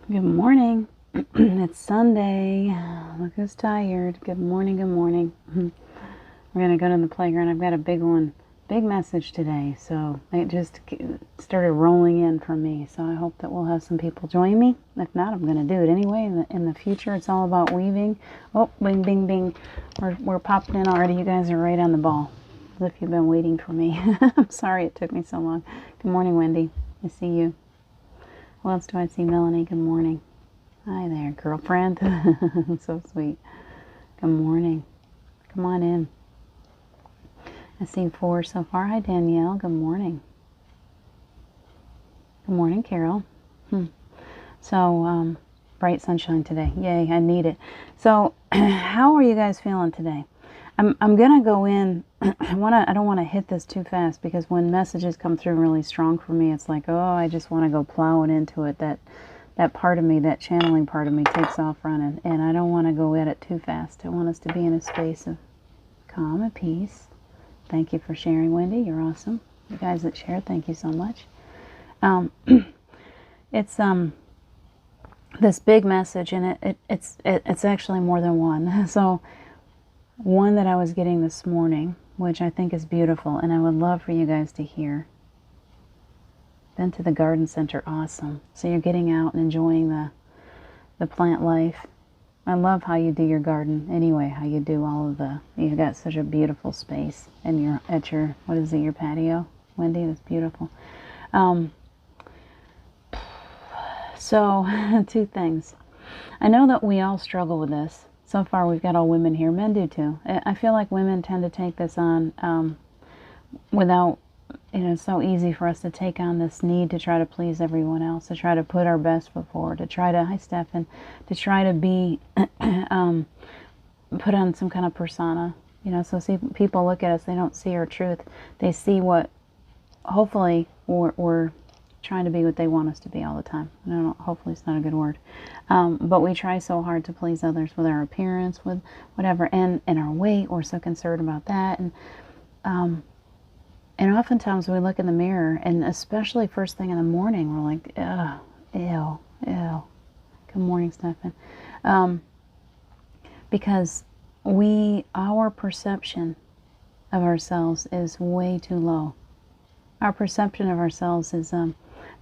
Good morning. It's Sunday. Look who's tired. Good morning, good morning. We're going to go to the playground. I've got a big one, big message today. So it just started rolling in for me. So I hope that we'll have some people join me. If not, I'm going to do it anyway. In the future, it's all about weaving. Oh, bing, bing, bing. We're popping in already. You guys are right on the ball. As if you've been waiting for me. I'm sorry it took me so long. Good morning, Wendy. I see you. Who else do I see? Melanie, good morning. Hi there, girlfriend. So sweet. Good morning. Come on in. I see 4 so far. Hi, Danielle. Good morning. Good morning, Carol. So, bright sunshine today. Yay, I need it. So, how are you guys feeling today? I'm gonna go in. I don't want to hit this too fast because when messages come through really strong for me, it's like, oh, I just want to go plowing into it. That part of me, that channeling part of me, takes off running, and I don't want to go at it too fast. I want us to be in a space of calm and peace. Thank you for sharing, Wendy. You're awesome. You guys that shared, thank you so much. It's this big message, and it's actually more than one. So one that I was getting this morning, which I think is beautiful, and I would love for you guys to hear. Been to the garden center, awesome. So you're getting out and enjoying the plant life. I love how you do your garden anyway, how you do all of you've got such a beautiful space and you're at your, what is it, your patio? Wendy, that's beautiful. So, 2 things. I know that we all struggle with this. So far we've got all women here. Men do too. I feel like women tend to take this on without, it's so easy for us to take on this need to try to please everyone else, to try to put our best foot forward, to try to, hi Stefan, to try to be, put on some kind of persona. So see, people look at us, they don't see our truth. They see what, hopefully, we're trying to be what they want us to be all the time. I don't know, hopefully it's not a good word. But we try so hard to please others with our appearance, with whatever, and our weight. We're so concerned about that. And oftentimes we look in the mirror, and especially first thing in the morning, we're like, ugh, ew, ew. Good morning, Stefan. Because our perception of ourselves is way too low. Our perception of ourselves is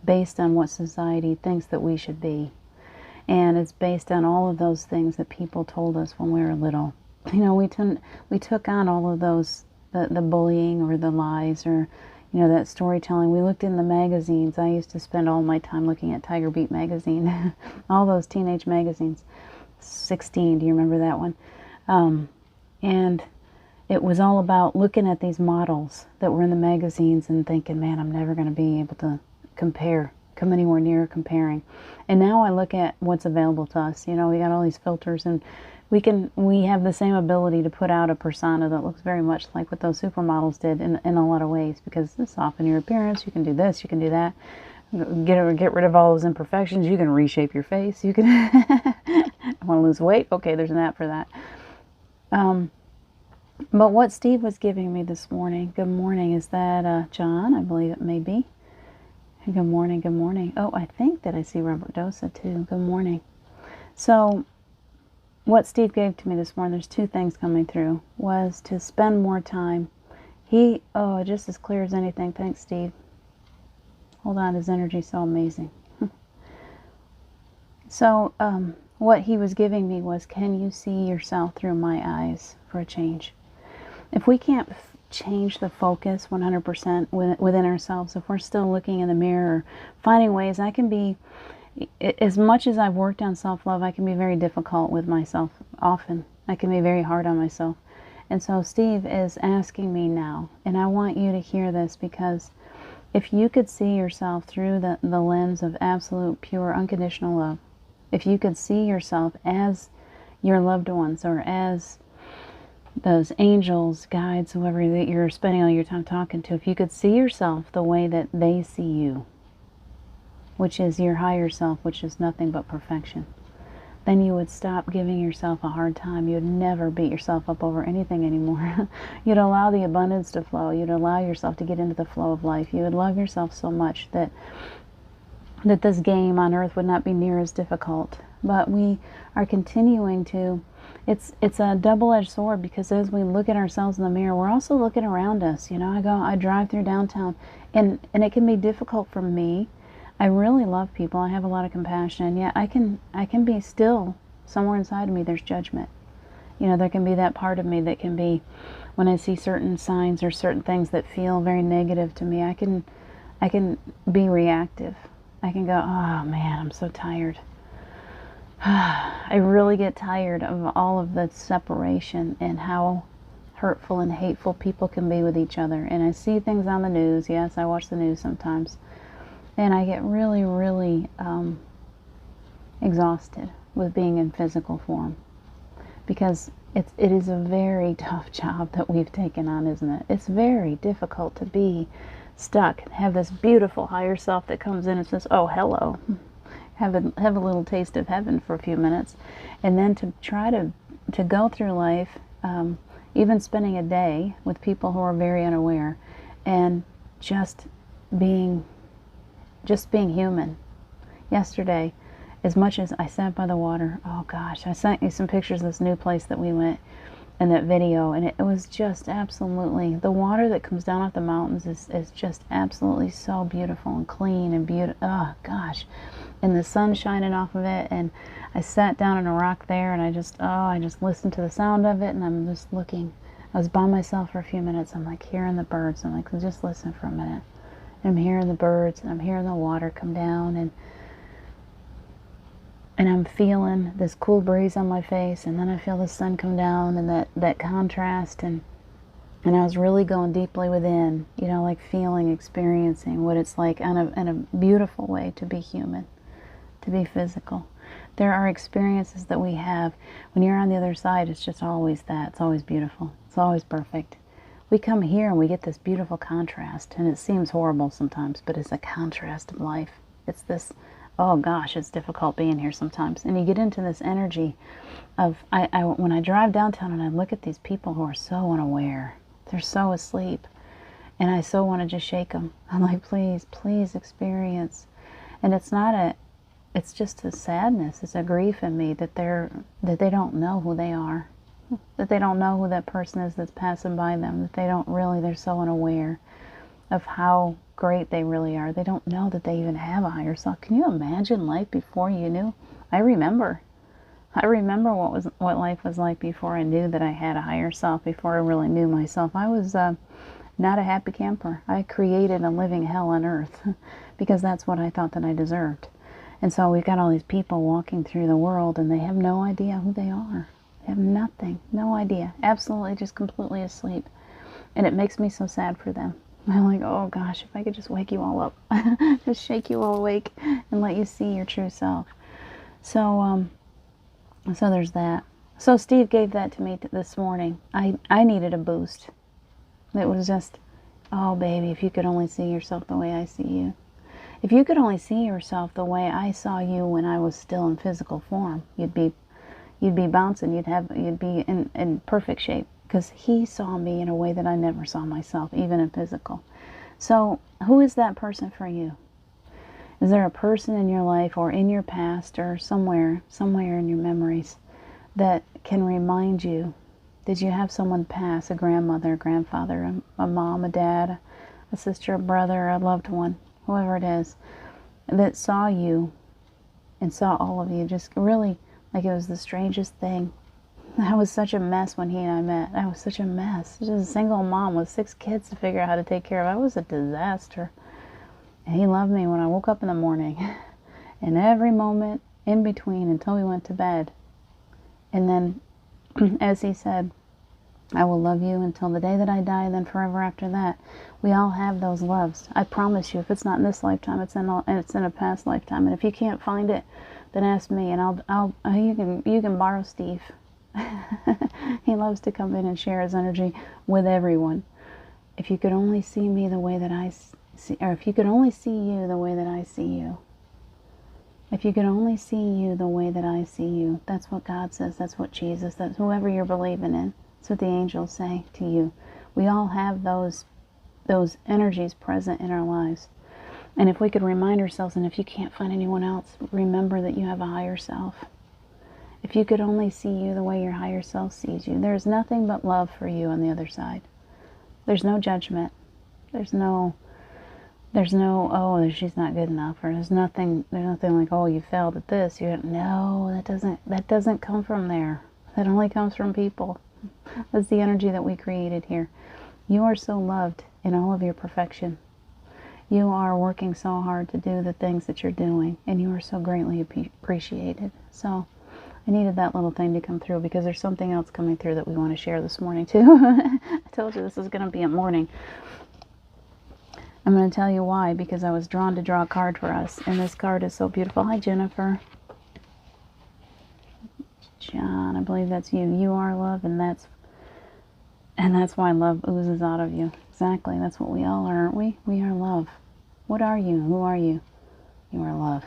based on what society thinks that we should be. And it's based on all of those things that people told us when we were little. We took on all of those, the bullying or the lies or, that storytelling. We looked in the magazines. I used to spend all my time looking at Tiger Beat magazine, all those teenage magazines. 16, do you remember that one? And it was all about looking at these models that were in the magazines and thinking, man, I'm never going to be able to come anywhere near comparing. And now I look at what's available to us. We got all these filters, and we have the same ability to put out a persona that looks very much like what those supermodels did in a lot of ways, because it's soften your appearance. You can do this, you can do that. Get rid of all those imperfections. You can reshape your face. You can I want to lose weight. Okay, there's an app for that. But what Steve was giving me this morning, good morning, is that John? I believe it may be. Good morning, good morning. Oh, I think that I see Robert Dosa too. Good morning. So, what Steve gave to me this morning, there's 2 things coming through, was to spend more time. Just as clear as anything. Thanks, Steve. Hold on, his energy is so amazing. So, what he was giving me was, can you see yourself through my eyes for a change? If we can't change the focus 100% within ourselves, if we're still looking in the mirror, finding ways, I can be, as much as I've worked on self-love, I can be very difficult with myself often. I can be very hard on myself. And so Steve is asking me now, and I want you to hear this, because if you could see yourself through the lens of absolute, pure, unconditional love, if you could see yourself as your loved ones, or as those angels, guides, whoever that you're spending all your time talking to, if you could see yourself the way that they see you, which is your higher self, which is nothing but perfection, then you would stop giving yourself a hard time. You'd never beat yourself up over anything anymore. You'd allow the abundance to flow. You'd allow yourself to get into the flow of life. You would love yourself so much that that this game on earth would not be near as difficult. But we are continuing to, it's a double-edged sword, because as we look at ourselves in the mirror, we're also looking around us. You know, I drive through downtown, and it can be difficult for me. I really love people. I have a lot of compassion, and yet I can be still, somewhere inside of me there's judgment. You know, there can be that part of me that can be, when I see certain signs or certain things that feel very negative to me, I can be reactive. I can go, oh man, I'm so tired. I really get tired of all of the separation and how hurtful and hateful people can be with each other. And I see things on the news. Yes, I watch the news sometimes. And I get really, really exhausted with being in physical form. Because it is a very tough job that we've taken on, isn't it? It's very difficult to be stuck and have this beautiful higher self that comes in and says, oh, hello. Have a little taste of heaven for a few minutes, and then to try to go through life, even spending a day with people who are very unaware, and just being human. Yesterday, as much as I sat by the water, oh gosh, I sent you some pictures of this new place that we went in that video, and it was just absolutely, the water that comes down off the mountains is just absolutely so beautiful and clean and beautiful. Oh gosh. And the sun shining off of it, and I sat down on a rock there, and I just listened to the sound of it, and I'm just looking. I was by myself for a few minutes. I'm like hearing the birds. I'm like, just listen for a minute. And I'm hearing the birds, and I'm hearing the water come down, and I'm feeling this cool breeze on my face, and then I feel the sun come down, and that contrast, and I was really going deeply within, you know, like feeling, experiencing what it's like in a beautiful way to be human. To be physical. There are experiences that we have. When you're on the other side, it's just always that. It's always beautiful. It's always perfect. We come here and we get this beautiful contrast, and it seems horrible sometimes, but it's a contrast of life. It's this, oh gosh, it's difficult being here sometimes. And you get into this energy of, when I drive downtown and I look at these people who are so unaware, they're so asleep, and I so want to just shake them. I'm like, please, please experience. And it's just a sadness, it's a grief in me that they don't know who they are, that they don't know who that person is that's passing by them, that they're so unaware of how great they really are. They don't know that they even have a higher self. Can you imagine life before you knew? I remember what life was like before I knew that I had a higher self, before I really knew myself. I was not a happy camper. I created a living hell on earth because that's what I thought that I deserved. And so we've got all these people walking through the world, and they have no idea who they are. They have nothing, no idea, absolutely just completely asleep. And it makes me so sad for them. I'm like, oh gosh, if I could just wake you all up, just shake you all awake and let you see your true self. So there's that. So Steve gave that to me this morning. I needed a boost. It was just, oh baby, if you could only see yourself the way I see you. If you could only see yourself the way I saw you when I was still in physical form, you'd be bouncing, you'd be in perfect shape, because he saw me in a way that I never saw myself, even in physical. So who is that person for you? Is there a person in your life or in your past or somewhere in your memories that can remind you? Did you have someone pass, a grandmother, a grandfather, a mom, a dad, a sister, a brother, a loved one, whoever it is, that saw you and saw all of you just really like it was the strangest thing? I was such a mess when he and I met. I was such a mess. Just a single mom with 6 kids to figure out how to take care of. I was a disaster. And he loved me when I woke up in the morning and every moment in between until we went to bed. And then, as he said, I will love you until the day that I die, and then forever after that. We all have those loves. I promise you, if it's not in this lifetime, it's in a past lifetime. And if you can't find it, then ask me, and you can borrow Steve. He loves to come in and share his energy with everyone. If you could only see me the way that I see, or if you could only see you the way that I see you. If you could only see you the way that I see you. That's what God says. That's what Jesus, that's whoever you're believing in. That's what the angels say to you. We all have those energies present in our lives. And if we could remind ourselves, and if you can't find anyone else, remember that you have a higher self. If you could only see you the way your higher self sees you, there's nothing but love for you on the other side. There's no judgment. There's no, oh, she's not good enough, or there's nothing like, oh, you failed at this. No, that doesn't come from there. That only comes from people. That's the energy that we created here. You are so loved in all of your perfection. You are working so hard to do the things that you're doing, and you are so greatly appreciated. So I needed that little thing to come through, because there's something else coming through that we want to share this morning too. I told you this is going to be a morning. I'm going to tell you why, because I was drawn to draw a card for us, and this card is so beautiful. Hi, Jennifer. John, I believe that's you. You are love, and that's why love oozes out of you. Exactly. That's what we all are, aren't we? We are love. What are you? Who are you? You are love.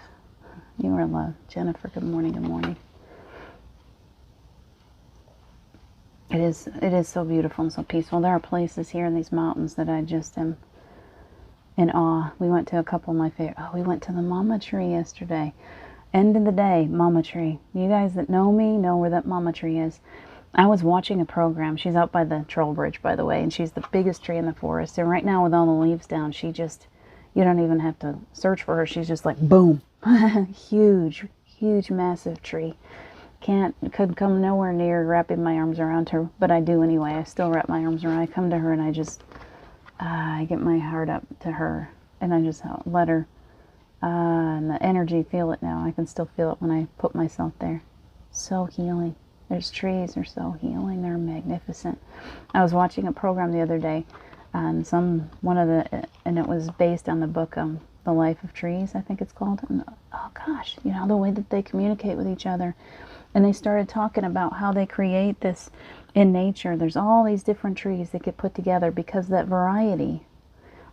You are love. Jennifer, good morning. Good morning. It is so beautiful and so peaceful. There are places here in these mountains that I just am in awe. We went to a couple of my favorite. Oh, we went to the Mama Tree yesterday. End of the day, Mama Tree. You guys that know me know where that Mama Tree is. I was watching a program. She's out by the Troll Bridge, by the way, and she's the biggest tree in the forest. And right now, with all the leaves down, you don't even have to search for her. She's just like, boom. Huge, massive tree. Could come nowhere near wrapping my arms around her, but I do anyway. I still wrap my arms around. I come to her and I get my heart up to her, and I just let her, and the energy, feel it now. I can still feel it when I put myself there. So healing. There's trees, they're so healing, they're magnificent. I was watching a program the other day, and it was based on the book, The Life of Trees, I think it's called. And, oh gosh, the way that they communicate with each other. And they started talking about how they create this in nature. There's all these different trees that get put together because that variety,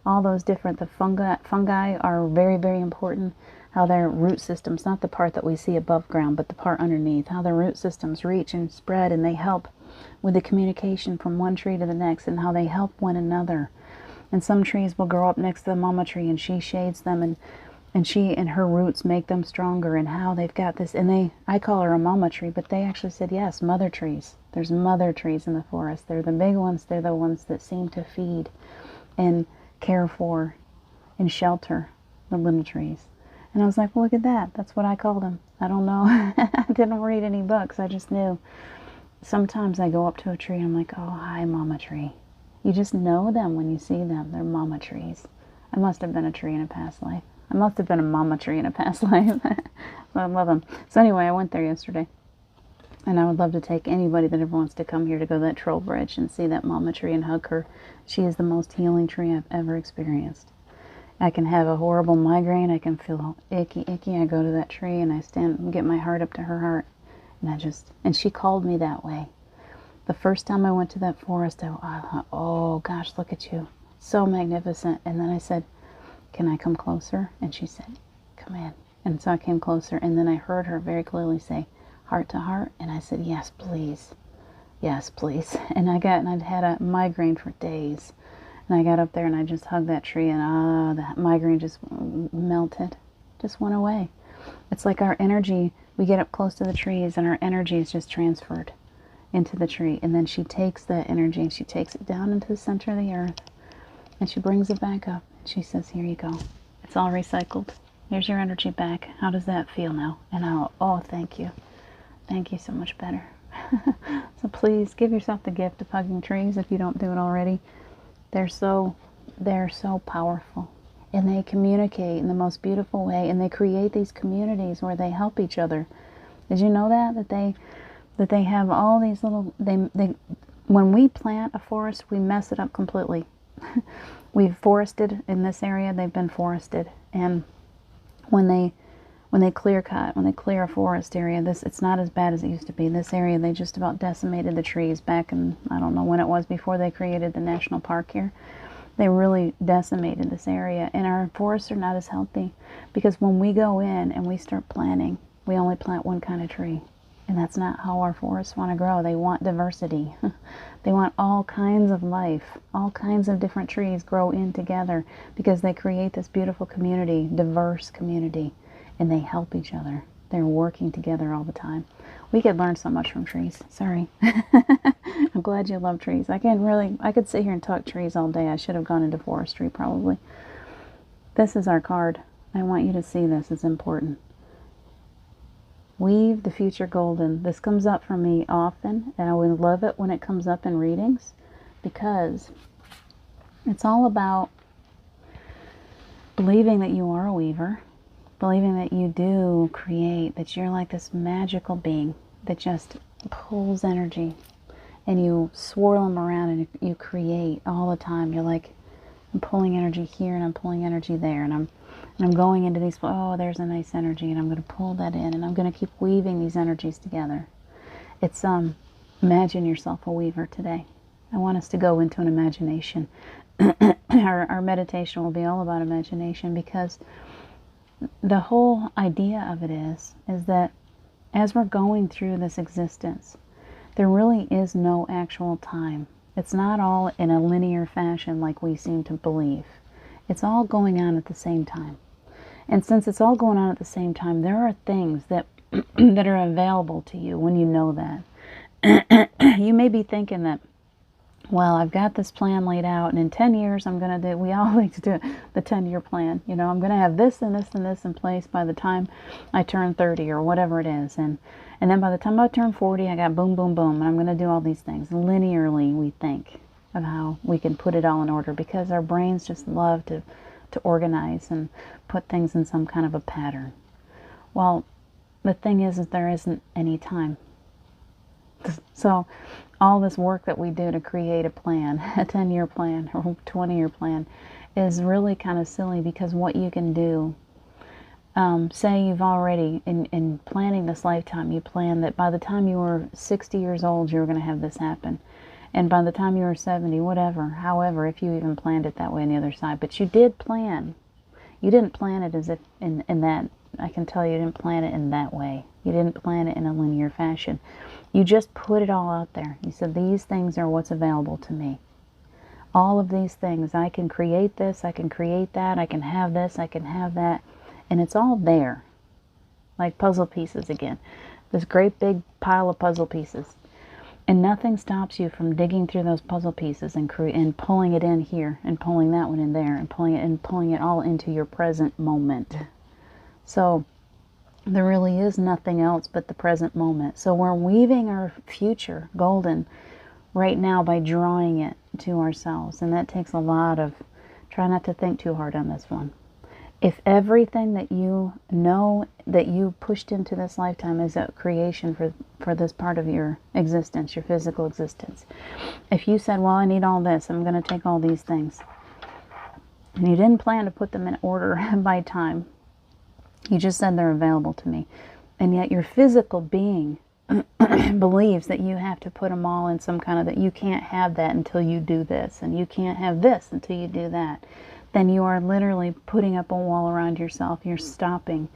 all those different, the fungi are very, very important. How their root systems, not the part that we see above ground, but the part underneath, how their root systems reach and spread, and they help with the communication from one tree to the next, and how they help one another. And some trees will grow up next to the Mama Tree, and she shades them, and she and her roots make them stronger, and how they've got this, and I call her a Mama Tree, but they actually said, yes, mother trees. There's mother trees in the forest. They're the big ones. They're the ones that seem to feed and care for and shelter the little trees. And I was like, well, look at that. That's what I call them. I don't know. I didn't read any books. I just knew. Sometimes I go up to a tree and I'm like, oh, hi, Mama Tree. You just know them when you see them. They're Mama Trees. I must have been a tree in a past life. I must have been a Mama Tree in a past life. I love them. So anyway, I went there yesterday. And I would love to take anybody that ever wants to come here to go to that Troll Bridge and see that Mama Tree and hug her. She is the most healing tree I've ever experienced. I can have a horrible migraine. I can feel icky. I go to that tree and I stand and get my heart up to her heart. And she called me that way. The first time I went to that forest, I thought, oh gosh, look at you. So magnificent. And then I said, can I come closer? And she said, come in. And so I came closer, and then I heard her very clearly say, heart to heart. And I said, yes, please. Yes, please. And I'd had a migraine for days. And I got up there and I just hugged that tree, and that migraine just melted, just went away. It's like our energy, we get up close to the trees and our energy is just transferred into the tree. And then she takes that energy and she takes it down into the center of the earth, and she brings it back up. And she says, here you go. It's all recycled. Here's your energy back. How does that feel now? And oh, thank you. Thank you so much better. So please give yourself the gift of hugging trees if you don't do it already. They're so powerful, and they communicate in the most beautiful way, and they create these communities where they help each other. Did you know that they have all these little, when we plant a forest, we mess it up completely. We've forested in this area, they've been forested, and when they clear a forest area, it's not as bad as it used to be. This area, they just about decimated the trees back in, I don't know when it was, before they created the national park here. They really decimated this area, and our forests are not as healthy, because when we go in and we start planting, we only plant one kind of tree. And that's not how our forests want to grow. They want diversity. They want all kinds of life, all kinds of different trees grow in together because they create this beautiful community, diverse community, and they help each other. They're working together all the time. We could learn so much from trees. Sorry. I'm glad you love trees. I could sit here and talk trees all day. I should have gone into forestry probably. This is our card. I want you to see this. It's important. Weave the future golden. This comes up for me often, and I would love it when it comes up in readings because it's all about believing that you are a weaver, believing that you do create, that you're like this magical being that just pulls energy and you swirl them around and you create all the time. You're like, I'm pulling energy here and I'm pulling energy there, and I'm going into these, oh, there's a nice energy, and I'm going to pull that in, and I'm going to keep weaving these energies together. It's, imagine yourself a weaver today. I want us to go into an imagination. Our meditation will be all about imagination, because the whole idea of it is that as we're going through this existence, there really is no actual time. It's not all in a linear fashion like we seem to believe. It's all going on at the same time. And since it's all going on at the same time, there are things that that are available to you when you know that. You may be thinking that, well, I've got this plan laid out, and in 10 years I'm going to do, we all like to do the 10-year plan. You know, I'm going to have this and this and this in place by the time I turn 30 or whatever it is. And then by the time I turn 40, I got boom, boom, boom, and I'm going to do all these things. Linearly, we think of how we can put it all in order because our brains just love to organize and put things in some kind of a pattern. Well, the thing is that there isn't any time. So all this work that we do to create a plan, a 10-year plan or 20-year plan, is really kind of silly, because what you can do, say you've already, in planning this lifetime, you plan that by the time you were 60 years old, you were going to have this happen. And by the time you were 70, whatever, however, if you even planned it that way on the other side. But you did plan. You didn't plan it as if in that, I can tell you didn't plan it in that way. You didn't plan it in a linear fashion. You just put it all out there. You said, these things are what's available to me. All of these things, I can create this, I can create that, I can have this, I can have that. And it's all there. Like puzzle pieces again. This great big pile of puzzle pieces. And nothing stops you from digging through those puzzle pieces and pulling it in here and pulling that one in there and pulling it all into your present moment. So there really is nothing else but the present moment. So we're weaving our future golden right now by drawing it to ourselves. And that takes a lot of, try not to think too hard on this one. If everything that you know that you pushed into this lifetime is a creation for this part of your existence, your physical existence. If you said, well, I need all this, I'm going to take all these things, and you didn't plan to put them in order by time, you just said they're available to me, and yet your physical being believes that you have to put them all in some kind of, that you can't have that until you do this, and you can't have this until you do that, then you are literally putting up a wall around yourself. You're stopping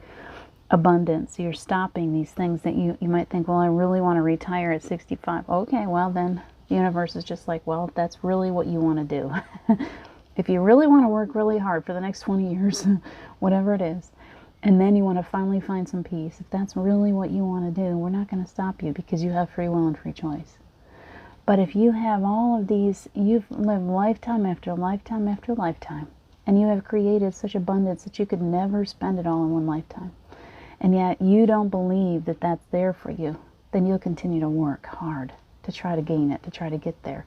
abundance. You're stopping these things that you might think, well, I really want to retire at 65. Okay, well then, the universe is just like, well, if that's really what you want to do. If you really want to work really hard for the next 20 years, whatever it is, and then you want to finally find some peace, if that's really what you want to do, we're not going to stop you, because you have free will and free choice. But if you have all of these, you've lived lifetime after lifetime after lifetime, and you have created such abundance that you could never spend it all in one lifetime, and yet you don't believe that that's there for you, then you'll continue to work hard to try to gain it, to try to get there.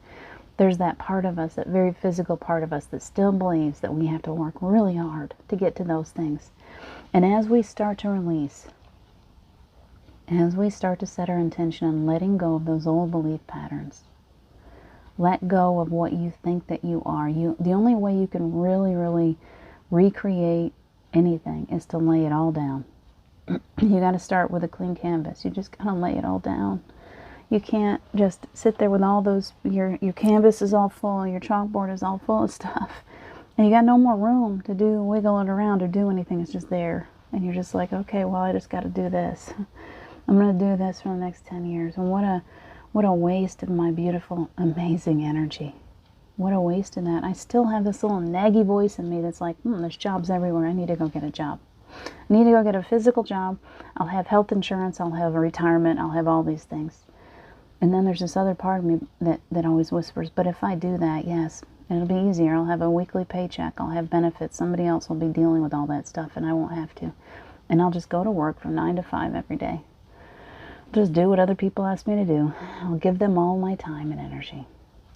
There's that part of us, that very physical part of us, that still believes that we have to work really hard to get to those things. And as we start to release, as we start to set our intention on letting go of those old belief patterns, let go of what you think that you are. The only way you can really, really recreate anything is to lay it all down. You got to start with a clean canvas. You just got to lay it all down. You can't just sit there with all those, your canvas is all full, your chalkboard is all full of stuff, and you got no more room to wiggle it around or do anything. It's just there. And you're just like, okay, well, I just got to do this. I'm going to do this for the next 10 years. And what a waste of my beautiful, amazing energy. What a waste of that. I still have this little naggy voice in me that's like, there's jobs everywhere. I need to go get a job. I need to go get a physical job. I'll have health insurance. I'll have a retirement. I'll have all these things. And then there's this other part of me that always whispers, but if I do that, yes, it'll be easier. I'll have a weekly paycheck. I'll have benefits. Somebody else will be dealing with all that stuff, and I won't have to. And I'll just go to work from 9 to 5 every day. Just do what other people ask me to do. I'll give them all my time and energy.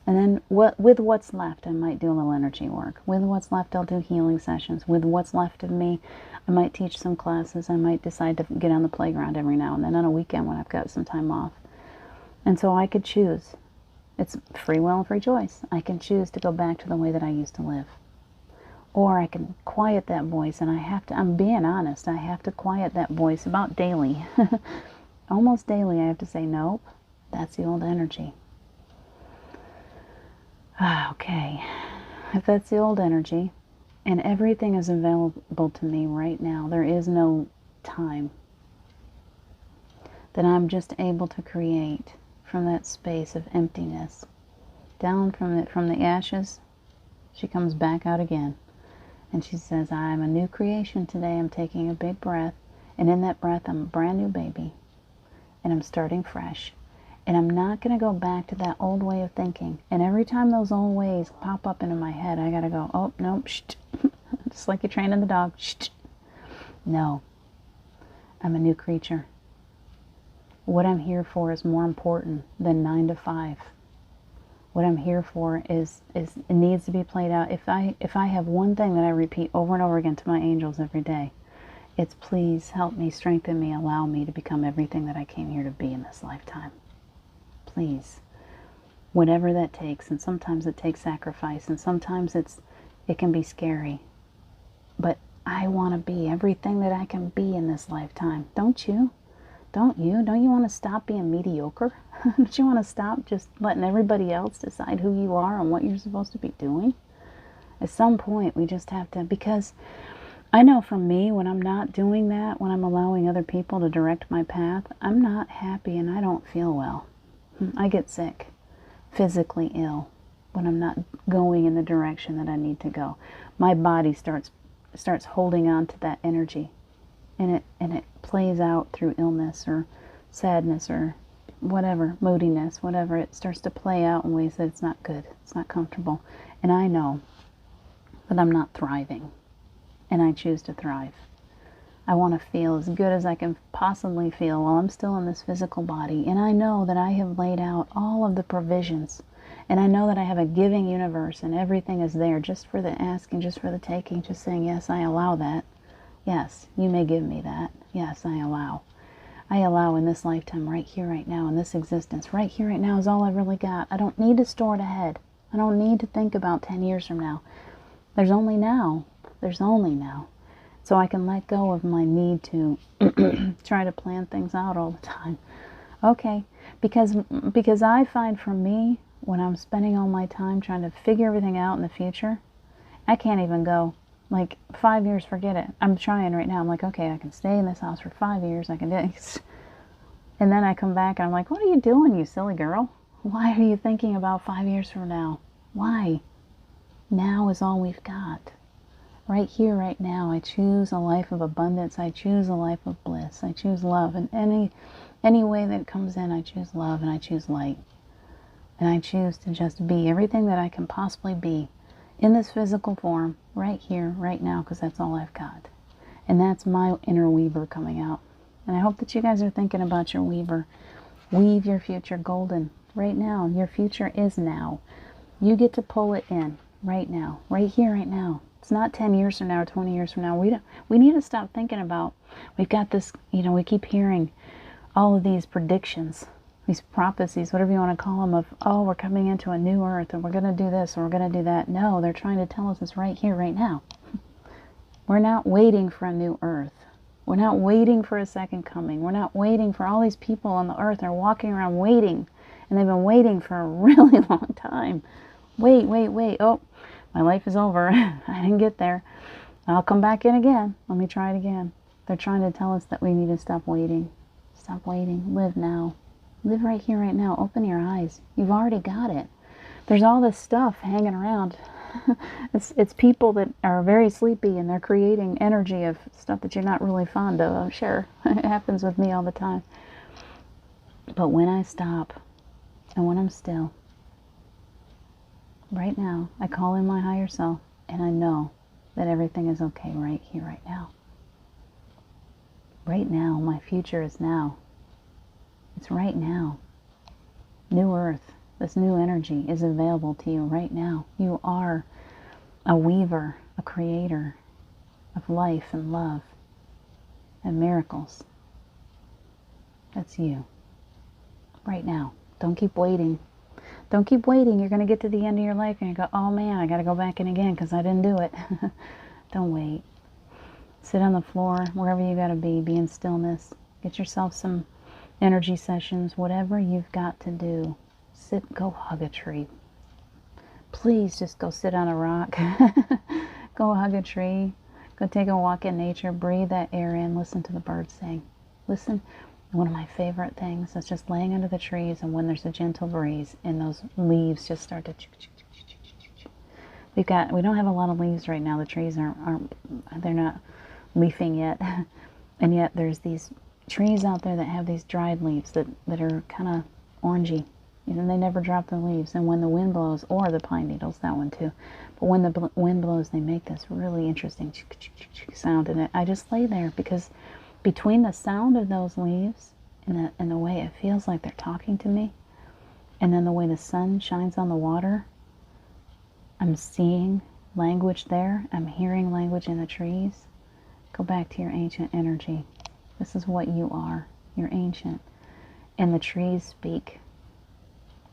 And then with what's left, I might do a little energy work. With what's left, I'll do healing sessions. With what's left of me, I might teach some classes. I might decide to get on the playground every now and then on a weekend when I've got some time off. And so I could choose. It's free will and free choice. I can choose to go back to the way that I used to live. Or I can quiet that voice, and I'm being honest, I have to quiet that voice about daily. Almost daily I have to say, nope, that's the old energy. Okay, if that's the old energy, and everything is available to me right now, there is no time, then I'm just able to create from that space of emptiness. Down from the ashes, she comes back out again. And she says, I'm a new creation today. I'm taking a big breath. And in that breath, I'm a brand new baby. And I'm starting fresh. And I'm not going to go back to that old way of thinking. And every time those old ways pop up into my head, I got to go, oh, no, shh. Just like you're training the dog. Shh. No. I'm a new creature. What I'm here for is more important than 9 to 5. What I'm here for is it needs to be played out. If I have one thing that I repeat over and over again to my angels every day, it's please help me, strengthen me, allow me to become everything that I came here to be in this lifetime. Please. Whatever that takes, and sometimes it takes sacrifice, and sometimes it can be scary. But I want to be everything that I can be in this lifetime. Don't you? Don't you? Don't you want to stop being mediocre? Don't you want to stop just letting everybody else decide who you are and what you're supposed to be doing? At some point, we just have to, because I know for me, when I'm not doing that, when I'm allowing other people to direct my path, I'm not happy and I don't feel well. I get sick, physically ill, when I'm not going in the direction that I need to go. My body starts holding on to that energy. And it plays out through illness or sadness or whatever, moodiness, whatever. It starts to play out in ways that it's not good. It's not comfortable. And I know that I'm not thriving. And I choose to thrive. I want to feel as good as I can possibly feel while I'm still in this physical body. And I know that I have laid out all of the provisions. And I know that I have a giving universe and everything is there just for the asking, just for the taking, just saying, yes, I allow that. Yes, you may give me that. Yes, I allow. I allow in this lifetime, right here, right now, in this existence. Right here, right now is all I've really got. I don't need to store it ahead. I don't need to think about 10 years from now. There's only now. There's only now. So I can let go of my need to try to plan things out all the time. Okay, because I find for me, when I'm spending all my time trying to figure everything out in the future, I can't even go. Like, 5 years, forget it. I'm trying right now. I'm like, okay, I can stay in this house for 5 years. I can do it. And then I come back and I'm like, what are you doing, you silly girl? Why are you thinking about 5 years from now? Why? Now is all we've got. Right here, right now, I choose a life of abundance. I choose a life of bliss. I choose love. And any way that comes in, I choose love and I choose light. And I choose to just be everything that I can possibly be in this physical form, right here, right now, because that's all I've got. And that's my inner weaver coming out. And I hope that you guys are thinking about your weaver. Weave your future golden right now. Your future is now. You get to pull it in right now, right here, right now. It's not 10 years from now or 20 years from now. We need to stop thinking about, we've got this, we keep hearing all of these predictions, these prophecies, whatever you want to call them, of, oh, we're coming into a new earth, and we're going to do this, or we're going to do that. No, they're trying to tell us it's right here, right now. We're not waiting for a new earth. We're not waiting for a second coming. We're not waiting for all these people on the earth are walking around waiting, and they've been waiting for a really long time. Wait. Oh, my life is over. I didn't get there. I'll come back in again. Let me try it again. They're trying to tell us that we need to stop waiting. Stop waiting. Live now. Live right here, right now. Open your eyes. You've already got it. There's all this stuff hanging around. It's people that are very sleepy and they're creating energy of stuff that you're not really fond of. I'm sure. It happens with me all the time. But when I stop and when I'm still, right now, I call in my higher self and I know that everything is okay right here, right now. Right now, my future is now. It's right now. New earth, this new energy is available to you right now. You are a weaver, a creator of life and love and miracles. That's you. Right now. Don't keep waiting. Don't keep waiting. You're going to get to the end of your life and you go, oh man, I got to go back in again because I didn't do it. Don't wait. Sit on the floor, wherever you got to be in stillness. Get yourself some energy sessions, whatever you've got to do. Sit, go hug a tree. Please just go sit on a rock. Go hug a tree. Go take a walk in nature. Breathe that air in. Listen to the birds sing. Listen. One of my favorite things is just laying under the trees, and when there's a gentle breeze and those leaves just start to we don't have a lot of leaves right now. The trees they're not leafing yet. And yet there's these trees out there that have these dried leaves that are kind of orangey. And they never drop the leaves. And when the wind blows, or the pine needles, that one too. But when the wind blows, they make this really interesting sound. And I just lay there because between the sound of those leaves and the way it feels like they're talking to me, and then the way the sun shines on the water, I'm seeing language there. I'm hearing language in the trees. Go back to your ancient energy. This is what you are. You're ancient. And the trees speak.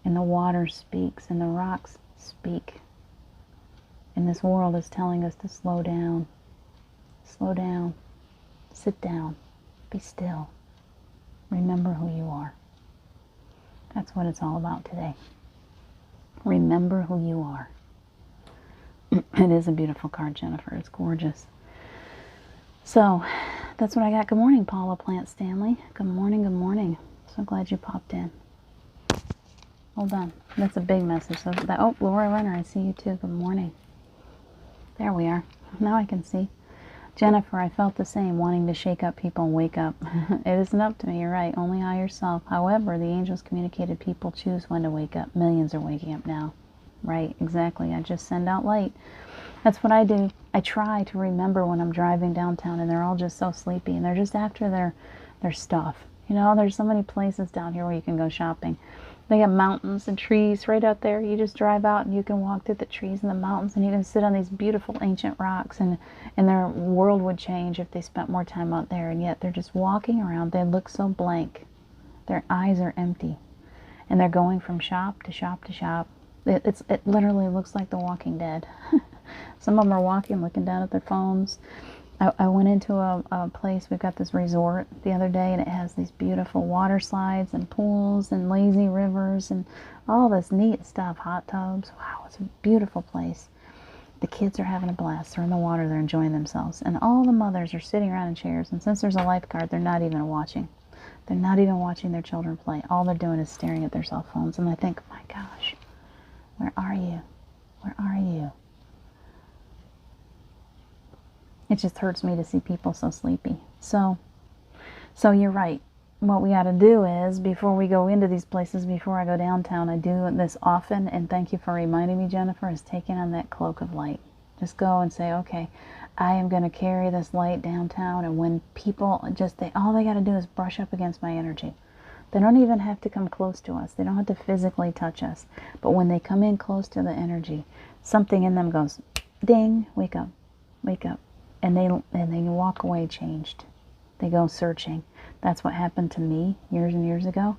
And the water speaks. And the rocks speak. And this world is telling us to slow down. Slow down. Sit down. Be still. Remember who you are. That's what it's all about today. Remember who you are. It is a beautiful card, Jennifer. It's gorgeous. So, that's what I got. Good morning, Paula Plant Stanley. Good morning, good morning. So glad you popped in. Hold on. That's a big message. So oh, Laura Runner, I see you too. Good morning. There we are. Now I can see. Jennifer, I felt the same, wanting to shake up people and wake up. It isn't up to me, you're right. Only higher self. However, the angels communicated people choose when to wake up. Millions are waking up now. Right, exactly. I just send out light. That's what I do. I try to remember when I'm driving downtown and they're all just so sleepy and they're just after their stuff. You know, there's so many places down here where you can go shopping. They have mountains and trees right out there. You just drive out and you can walk through the trees and the mountains and you can sit on these beautiful ancient rocks and their world would change if they spent more time out there, and yet they're just walking around. They look so blank. Their eyes are empty. And they're going from shop to shop to shop. It literally looks like The Walking Dead. Some of them are walking, looking down at their phones. I went into a place, we've got this resort the other day, and it has these beautiful water slides and pools and lazy rivers and all this neat stuff, hot tubs. Wow, it's a beautiful place. The kids are having a blast. They're in the water, they're enjoying themselves. And all the mothers are sitting around in chairs, and since there's a lifeguard, they're not even watching. They're not even watching their children play. All they're doing is staring at their cell phones, and I think, my gosh, where are you? Where are you? It just hurts me to see people so sleepy. So you're right. What we ought to do is, before we go into these places, before I go downtown, I do this often, and thank you for reminding me, Jennifer, is taking on that cloak of light. Just go and say, okay, I am going to carry this light downtown, and when people all they got to do is brush up against my energy. They don't even have to come close to us. They don't have to physically touch us. But when they come in close to the energy, something in them goes, ding, wake up, wake up. And they walk away changed. They go searching. That's what happened to me years and years ago.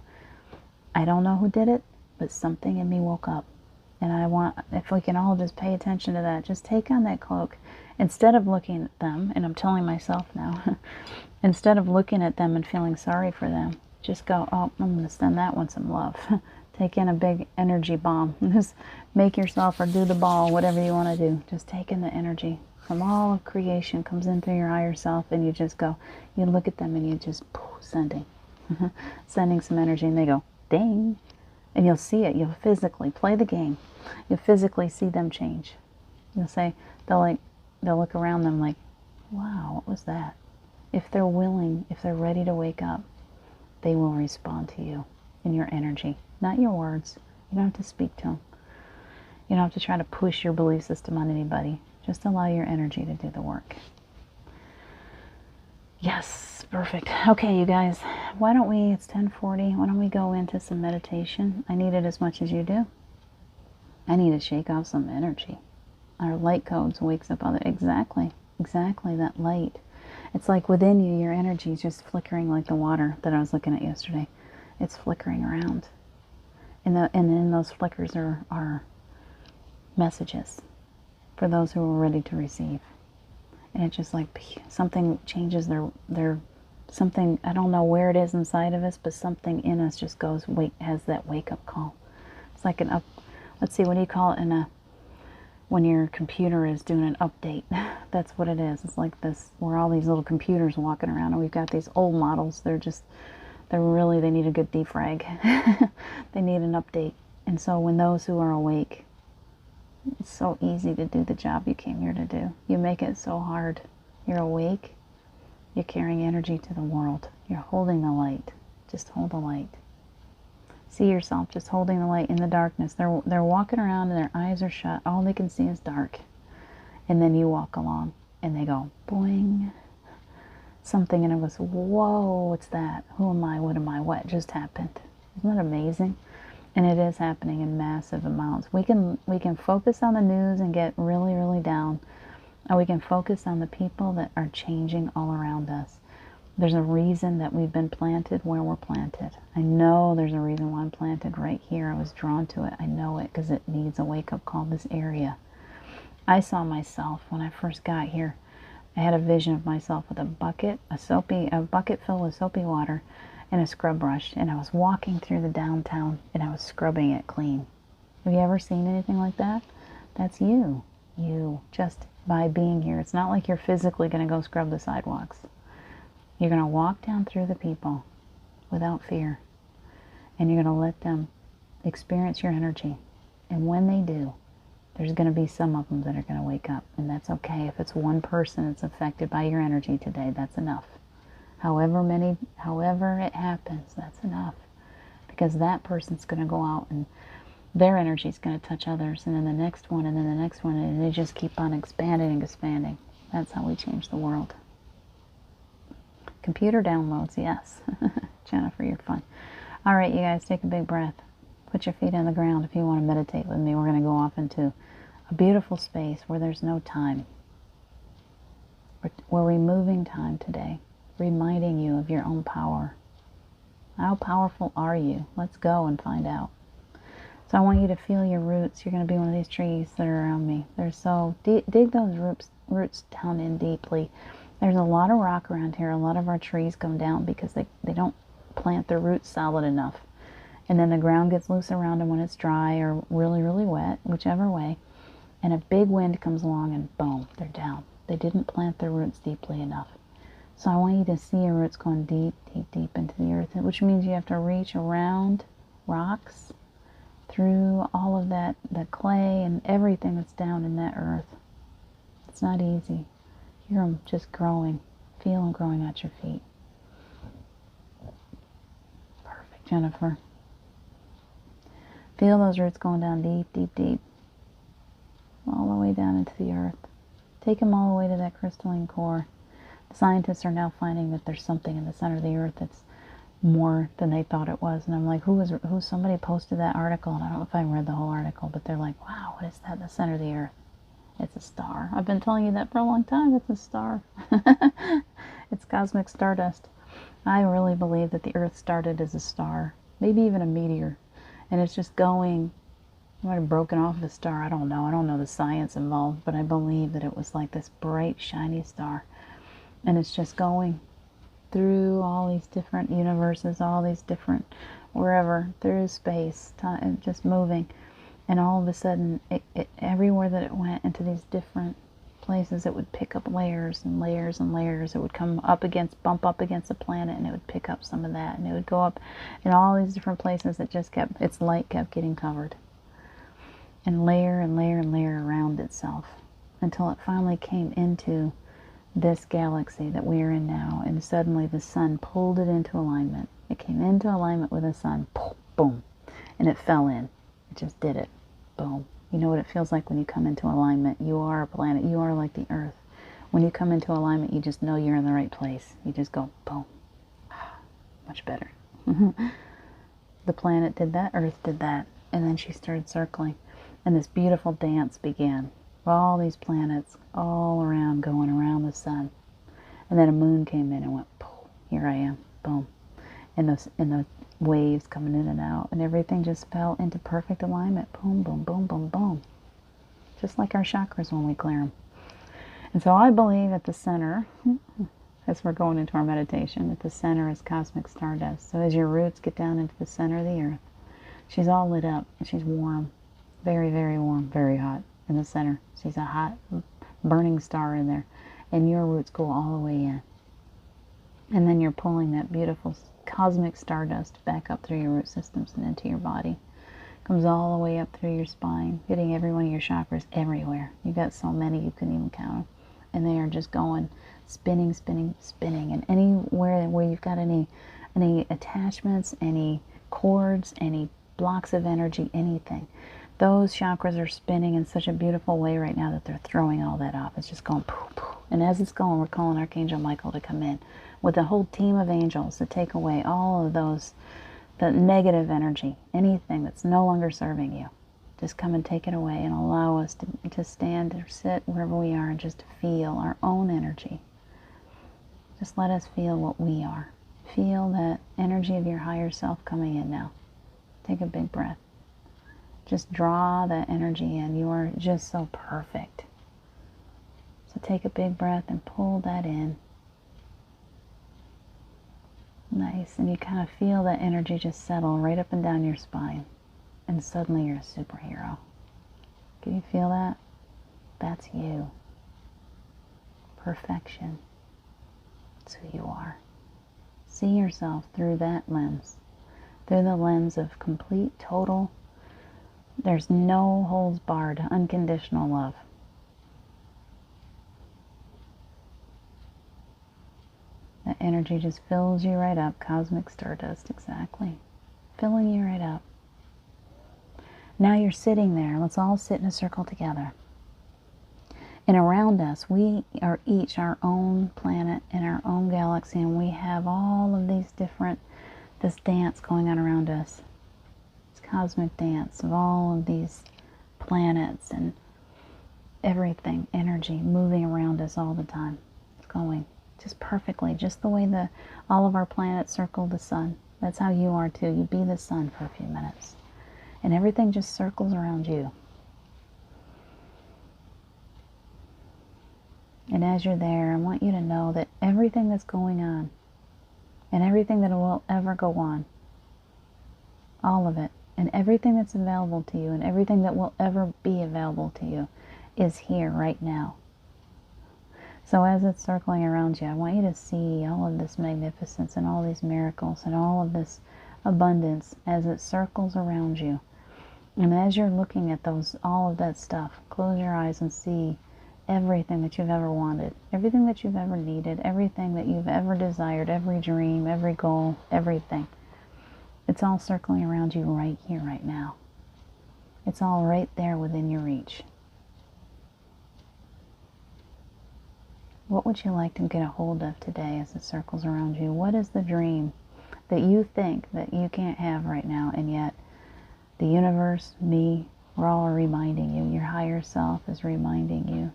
I don't know who did it, but something in me woke up. And I want, if we can all just pay attention to that, just take on that cloak. Instead of looking at them, and I'm telling myself now, instead of looking at them and feeling sorry for them, just go, oh, I'm going to send that one some love. Take in a big energy bomb. Just make yourself, or do the ball, whatever you want to do. Just take in the energy from all of creation, comes in through your higher self, and you just go, you look at them and you just sending. sending some energy, and they go, ding. And you'll see it. You'll physically play the game. You'll physically see them change. You'll say, they'll look around them like, wow, what was that? If they're willing, if they're ready to wake up, they will respond to you in your energy, not your words. You don't have to speak to them. You don't have to try to push your belief system on anybody. Just allow your energy to do the work. Yes, perfect. Okay, you guys, why don't we, it's 10:40, why don't we go into some meditation? I need it as much as you do. I need to shake off some energy. Our light codes wakes up other, exactly, that light. It's like within you, your energy is just flickering like the water that I was looking at yesterday. It's flickering around. And in those flickers are messages for those who are ready to receive. And it's just like something changes their something, I don't know where it is inside of us, but something in us just goes, has that wake-up call. It's like let's see, what do you call it when your computer is doing an update? That's what it is. It's like this, where all these little computers walking around, and we've got these old models. They need a good defrag. They need an update. And so when those who are awake, it's so easy to do the job you came here to do. You make it so hard. You're awake. You're carrying energy to the world. You're holding the light. Just hold the light. See yourself just holding the light in the darkness. They're walking around and their eyes are shut. All they can see is dark. And then you walk along and they go, boing. Something, and it was, whoa, what's that? Who am I? What am I? What just happened? Isn't that amazing? And it is happening in massive amounts. We can focus on the news and get really, really down. Or we can focus on the people that are changing all around us. There's a reason that we've been planted where we're planted. I know there's a reason why I'm planted right here. I was drawn to it. I know it because it needs a wake-up call, this area. I saw myself when I first got here. I had a vision of myself with a bucket filled with soapy water and a scrub brush, and I was walking through the downtown and I was scrubbing it clean. Have you ever seen anything like that? That's you. You, just by being here. It's not like you're physically going to go scrub the sidewalks. You're going to walk down through the people without fear, and you're going to let them experience your energy. And when they do, there's going to be some of them that are going to wake up, and that's okay. If it's one person that's affected by your energy today, that's enough. However it happens, that's enough, because that person's going to go out and their energy is going to touch others, and then the next one, and then the next one, and they just keep on expanding and expanding. That's how we change the world. Computer downloads, yes. Jennifer, you're fun. All right, you guys, take a big breath. Put your feet on the ground if you want to meditate with me. We're going to go off into a beautiful space where there's no time. We're removing time today, reminding you of your own power. How powerful are you? Let's go and find out. So I want you to feel your roots. You're going to be one of these trees that are around me. They're so deep. Dig those roots down in deeply. There's a lot of rock around here. A lot of our trees come down because they don't plant their roots solid enough. And then the ground gets loose around them when it's dry or really, really wet, whichever way. And a big wind comes along and boom, they're down. They didn't plant their roots deeply enough. So I want you to see your roots going deep, deep, deep into the earth, which means you have to reach around rocks, through all of that, the clay and everything that's down in that earth. It's not easy. Hear them just growing. Feel them growing at your feet. Perfect, Jennifer. Feel those roots going down deep, deep, deep. All the way down into the earth. Take them all the way to that crystalline core. The scientists are now finding that there's something in the center of the earth that's more than they thought it was. And I'm like, somebody posted that article, and I don't know if I read the whole article, but they're like, wow, what is that in the center of the earth? It's a star. I've been telling you that for a long time. It's a star. It's cosmic stardust. I really believe that the earth started as a star, maybe even a meteor, and it's just going. It might have broken off the star. I don't know the science involved, but I believe that it was like this bright, shiny star, and it's just going through all these different universes, all these different, wherever, through space, time, just moving. And all of a sudden, everywhere that it went, into these different places it would pick up layers and layers and layers. It would bump up against the planet, and it would pick up some of that, and it would go up in all these different places. Its light kept getting covered, and layer and layer and layer around itself, until it finally came into this galaxy that we are in now, and suddenly the sun pulled it into alignment. It came into alignment with the sun, boom, and it fell in. It just did it, boom. You know what it feels like when you come into alignment? You are a planet. You are like the earth. When you come into alignment, you just know you're in the right place. You just go, boom. Much better. The planet did that. Earth did that. And then she started circling. And this beautiful dance began. All these planets all around, going around the sun. And then a moon came in and went, boom. Here I am. Boom. And the waves coming in and out, and everything just fell into perfect alignment. Boom, boom, boom, boom, boom. Just like our chakras when we clear them. And so I believe at the center, as we're going into our meditation, at the center is cosmic stardust. So as your roots get down into the center of the earth, she's all lit up, and she's warm. Very, very warm, very hot in the center. She's a hot, burning star in there. And your roots go all the way in. And then you're pulling that beautiful cosmic stardust back up through your root systems and into your body. Comes all the way up through your spine, hitting every one of your chakras everywhere. You've got so many you couldn't even count them. And they are just going, spinning, spinning, spinning. And anywhere where you've got any attachments, any cords, any blocks of energy, anything, those chakras are spinning in such a beautiful way right now that they're throwing all that off. It's just going poof, poof. And as it's going, we're calling Archangel Michael to come in with a whole team of angels to take away all of those, the negative energy, anything that's no longer serving you. Just come and take it away and allow us to stand or sit wherever we are and just to feel our own energy. Just let us feel what we are. Feel that energy of your higher self coming in now. Take a big breath. Just draw that energy in. You are just so perfect. So take a big breath and pull that in. Nice. And you kind of feel that energy just settle right up and down your spine. And suddenly you're a superhero. Can you feel that? That's you. Perfection. That's who you are. See yourself through that lens. Through the lens of complete, total, there's no holds barred, unconditional love. That energy just fills you right up. Cosmic stardust, exactly. Filling you right up. Now you're sitting there. Let's all sit in a circle together. And around us, we are each our own planet in our own galaxy, and we have all of these different, this dance going on around us. This cosmic dance of all of these planets and everything, energy moving around us all the time. It's going just perfectly, just the way all of our planets circle the sun. That's how you are too. You be the sun for a few minutes. And everything just circles around you. And as you're there, I want you to know that everything that's going on, and everything that will ever go on, all of it, and everything that's available to you, and everything that will ever be available to you, is here right now. So as it's circling around you, I want you to see all of this magnificence and all these miracles and all of this abundance as it circles around you. And as you're looking at all of that stuff, close your eyes and see everything that you've ever wanted, everything that you've ever needed, everything that you've ever desired, every dream, every goal, everything. It's all circling around you right here, right now. It's all right there within your reach. What would you like to get a hold of today as it circles around you? What is the dream that you think that you can't have right now, and yet the universe, me, we're all reminding you, your higher self is reminding you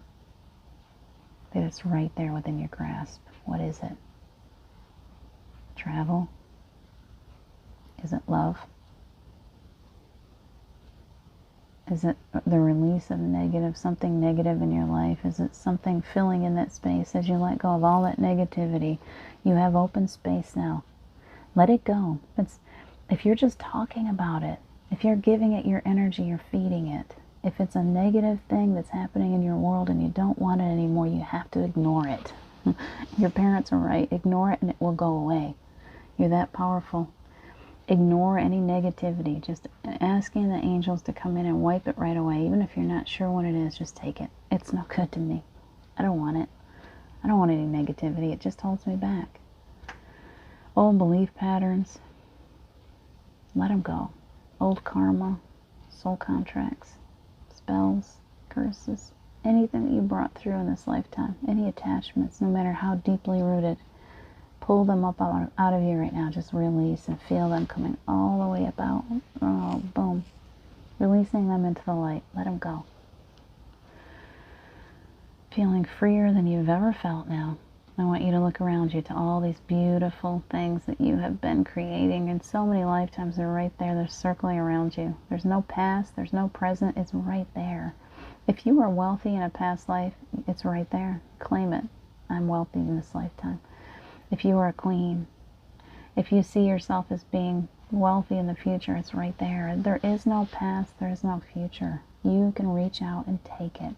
that it's right there within your grasp. What is it? Travel? Is it love? Is it the release of something negative in your life? Is it something filling in that space? As you let go of all that negativity, you have open space now. Let it go. If you're just talking about it, if you're giving it your energy, you're feeding it. If it's a negative thing that's happening in your world and you don't want it anymore, you have to ignore it. Your parents are right. Ignore it and it will go away. You're that powerful. Ignore any negativity. Just asking the angels to come in and wipe it right away. Even if you're not sure what it is, just take it. It's no good to me. I don't want it. I don't want any negativity. It just holds me back. Old belief patterns, let them go. Old karma, soul contracts, spells, curses, anything that you brought through in this lifetime, any attachments, no matter how deeply rooted, pull them up out of you right now. Just release and feel them coming all the way up out. Oh, boom. Releasing them into the light. Let them go. Feeling freer than you've ever felt now. I want you to look around you to all these beautiful things that you have been creating in so many lifetimes. They're right there. They're circling around you. There's no past. There's no present. It's right there. If you were wealthy in a past life, it's right there. Claim it. I'm wealthy in this lifetime. If you were a queen, if you see yourself as being wealthy in the future, it's right there. There is no past. There is no future. You can reach out and take it.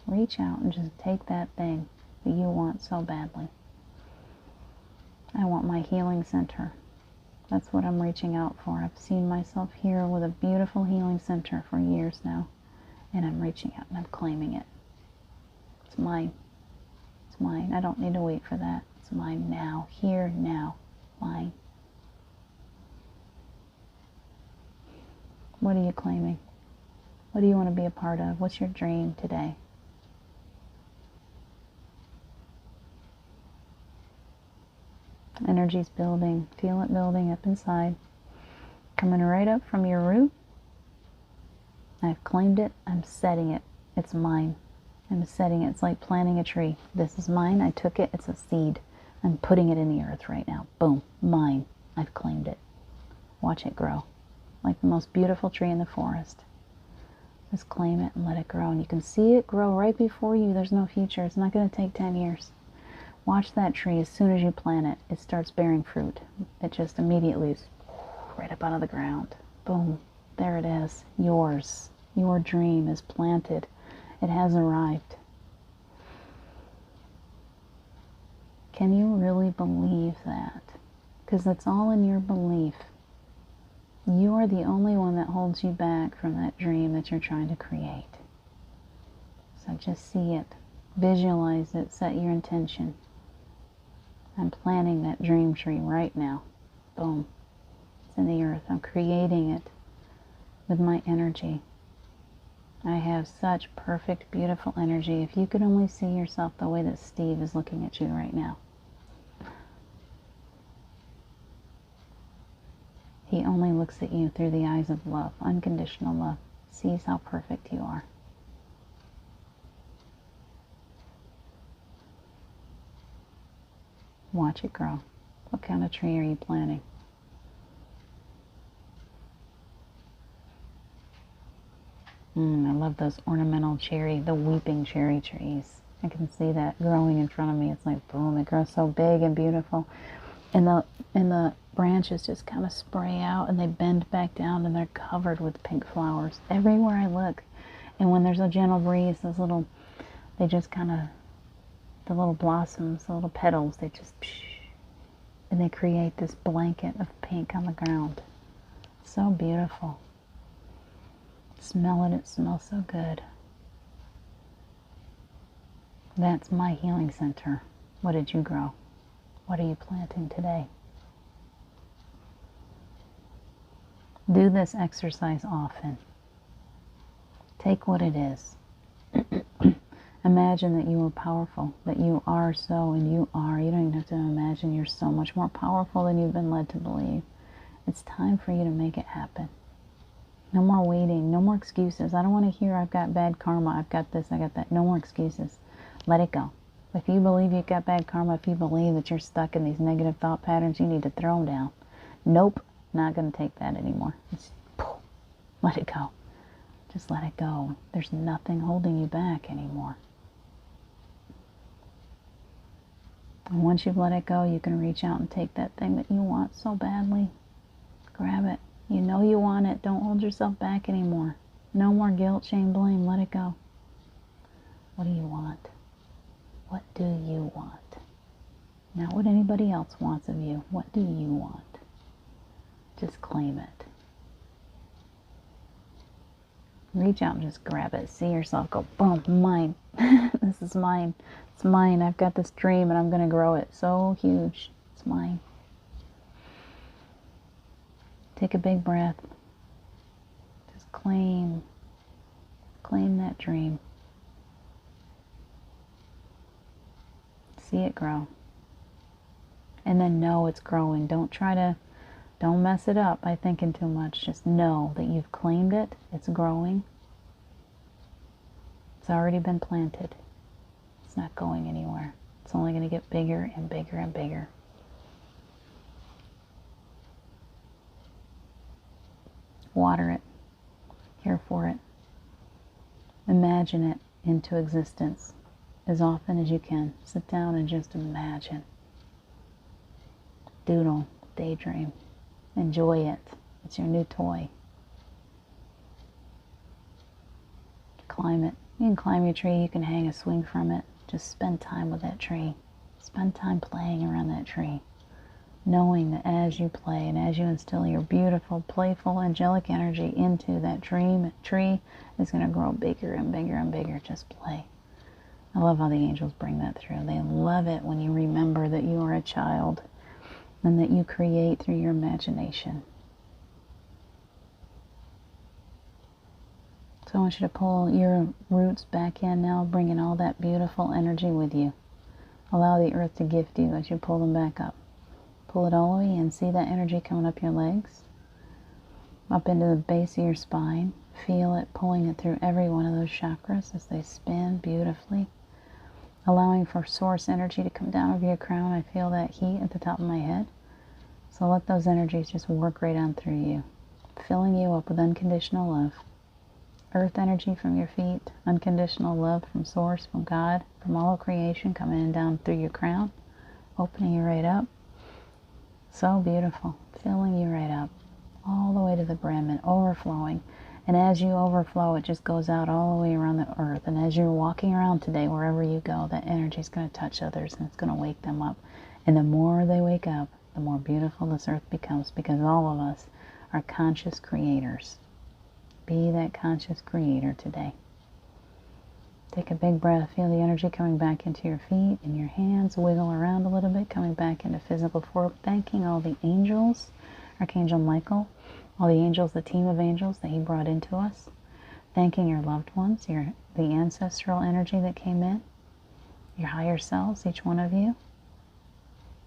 Reach out and just take that thing that you want so badly. I want my healing center. That's what I'm reaching out for. I've seen myself here with a beautiful healing center for years now. And I'm reaching out and I'm claiming it. It's mine. It's mine. I don't need to wait for that. It's mine now. Here, now. Mine. What are you claiming? What do you want to be a part of? What's your dream today? Energy's building. Feel it building up inside. Coming right up from your root. I've claimed it. I'm setting it. It's mine. I'm setting it. It's like planting a tree. This is mine. I took it. It's a seed. I'm putting it in the earth right now. Boom. Mine. I've claimed it. Watch it grow. Like the most beautiful tree in the forest. Just claim it and let it grow. And you can see it grow right before you. There's no future. It's not going to take 10 years. Watch that tree. As soon as you plant it, it starts bearing fruit. It just immediately is right up out of the ground. Boom. There it is. Yours. Your dream is planted. It has arrived. Can you really believe that? Because it's all in your belief. You are the only one that holds you back from that dream that you're trying to create. So just see it. Visualize it. Set your intention. I'm planting that dream tree right now. Boom. It's in the earth. I'm creating it with my energy. I have such perfect, beautiful energy. If you could only see yourself the way that Steve is looking at you right now. He only looks at you through the eyes of love, unconditional love. Sees how perfect you are. Watch it grow. What kind of tree are you planting? I love those ornamental cherry, the weeping cherry trees. I can see that growing in front of me. It's like boom, it grows so big and beautiful. And the branches just kind of spray out and they bend back down and they're covered with pink flowers everywhere I look. And when there's a gentle breeze, they just kind of, the little blossoms, the little petals, they just, and they create this blanket of pink on the ground. So beautiful. Smell it, it smells so good. That's my healing center. What did you grow? What are you planting today? Do this exercise often. Take what it is. Imagine that you are powerful, that you are so, and you are. You don't even have to imagine. You're so much more powerful than you've been led to believe. It's time for you to make it happen. No more waiting. No more excuses. I don't want to hear I've got bad karma. I've got this. I got that. No more excuses. Let it go. If you believe you've got bad karma, if you believe that you're stuck in these negative thought patterns, you need to throw them down. Nope. Not going to take that anymore. Let it go. Just let it go. There's nothing holding you back anymore. And once you've let it go, you can reach out and take that thing that you want so badly. Grab it. You know you want it. Don't hold yourself back anymore. No more guilt, shame, blame. Let it go. What do you want? What do you want? Not what anybody else wants of you. What do you want? Just claim it. Reach out and just grab it. See yourself go, boom, mine. This is mine. It's mine. I've got this dream and I'm going to grow it so huge. It's mine. Take a big breath. Just claim that dream. See it grow. And then know it's growing. Don't mess it up by thinking too much. Just know that you've claimed it. It's growing. It's already been planted. It's not going anywhere. It's only going to get bigger and bigger and bigger. Water it. Care for it. Imagine it into existence as often as you can. Sit down and just imagine. Doodle. Daydream. Enjoy it. It's your new toy. Climb it. You can climb your tree. You can hang a swing from it. Just spend time with that tree. Spend time playing around that tree. Knowing that as you play and as you instill your beautiful, playful, angelic energy into that tree is going to grow bigger and bigger and bigger. Just play. I love how the angels bring that through. They love it when you remember that you are a child and that you create through your imagination. So I want you to pull your roots back in now, bringing all that beautiful energy with you. Allow the earth to gift you as you pull them back up. Pull it all the way in. See that energy coming up your legs, up into the base of your spine. Feel it pulling it through every one of those chakras as they spin beautifully. Allowing for source energy to come down over your crown. I feel that heat at the top of my head. So let those energies just work right on through you, filling you up with unconditional love. Earth energy from your feet, unconditional love from Source, from God, from all of creation, coming in down through your crown, opening you right up. So beautiful, filling you right up, all the way to the brim and overflowing. And as you overflow, it just goes out all the way around the earth. And as you're walking around today, wherever you go, that energy is going to touch others and it's going to wake them up. And the more they wake up, the more beautiful this earth becomes, because all of us are conscious creators. Be that conscious creator today. Take a big breath. Feel the energy coming back into your feet and your hands. Wiggle around a little bit, coming back into physical form. Thanking all the angels, Archangel Michael, all the angels, the team of angels that he brought into us. Thanking your loved ones, the ancestral energy that came in, your higher selves, each one of you.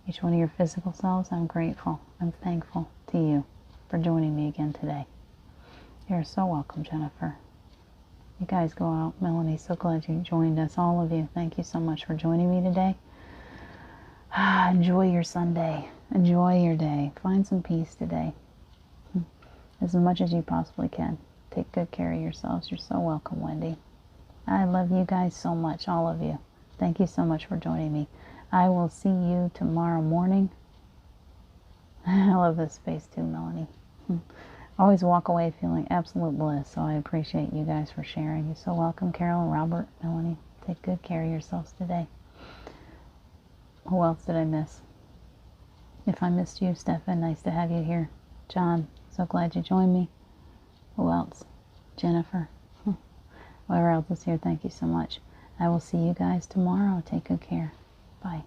Each one of your physical selves, I'm grateful. I'm thankful to you for joining me again today. You're so welcome, Jennifer. You guys go out. Melanie, so glad you joined us. All of you, thank you so much for joining me today. Enjoy your Sunday. Enjoy your day. Find some peace today. As much as you possibly can. Take good care of yourselves. You're so welcome, Wendy. I love you guys so much, all of you. Thank you so much for joining me. I will see you tomorrow morning. I love this space too, Melanie. Always walk away feeling absolute bliss, so I appreciate you guys for sharing. You're so welcome, Carol, Robert, Melanie. Take good care of yourselves today. Who else did I miss? If I missed you, Stefan, nice to have you here. John, so glad you joined me. Who else? Jennifer. Whoever else is here, thank you so much. I will see you guys tomorrow. Take good care. Bye.